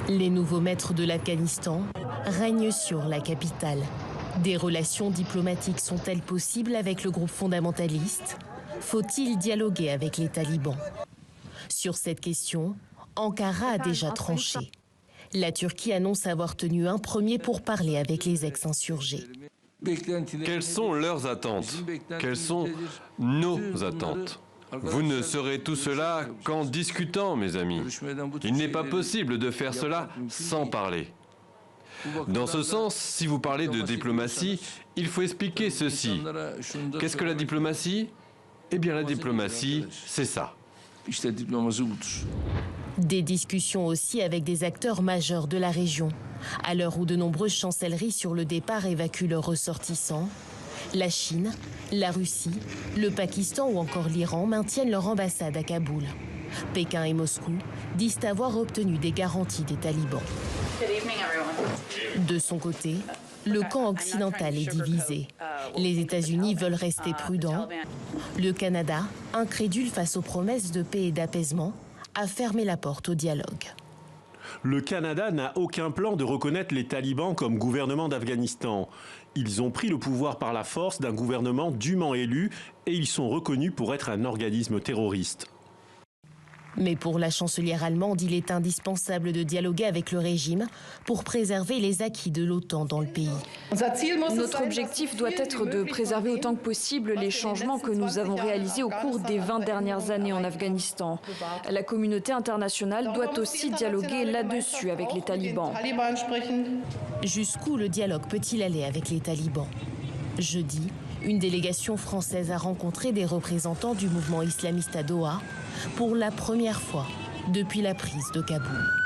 Les nouveaux maîtres de l'Afghanistan règnent sur la capitale. Des relations diplomatiques sont-elles possibles avec le groupe fondamentaliste? Faut-il dialoguer avec les talibans? Sur cette question, Ankara a déjà tranché. La Turquie annonce avoir tenu un premier pourparler avec les ex-insurgés. Quelles sont leurs attentes? Quelles sont nos attentes? Vous ne saurez tout cela qu'en discutant, mes amis. Il n'est pas possible de faire cela sans parler. Dans ce sens, si vous parlez de diplomatie, il faut expliquer ceci. Qu'est-ce que la diplomatie? Eh bien, la diplomatie, c'est ça. Des discussions aussi avec des acteurs majeurs de la région. À l'heure où de nombreuses chancelleries sur le départ évacuent leurs ressortissants, la Chine, la Russie, le Pakistan ou encore l'Iran maintiennent leur ambassade à Kaboul. Pékin et Moscou disent avoir obtenu des garanties des talibans. De son côté, le camp occidental est divisé. Les États-Unis veulent rester prudents. Le Canada, incrédule face aux promesses de paix et d'apaisement, a fermé la porte au dialogue. Le Canada n'a aucun plan de reconnaître les talibans comme gouvernement d'Afghanistan. Ils ont pris le pouvoir par la force d'un gouvernement dûment élu et ils sont reconnus pour être un organisme terroriste. Mais pour la chancelière allemande, il est indispensable de dialoguer avec le régime pour préserver les acquis de l'OTAN dans le pays. Notre objectif doit être de préserver autant que possible les changements que nous avons réalisés au cours des 20 dernières années en Afghanistan. La communauté internationale doit aussi dialoguer là-dessus avec les talibans. Jusqu'où le dialogue peut-il aller avec les talibans? Jeudi, une délégation française a rencontré des représentants du mouvement islamiste à Doha pour la première fois depuis la prise de Kaboul.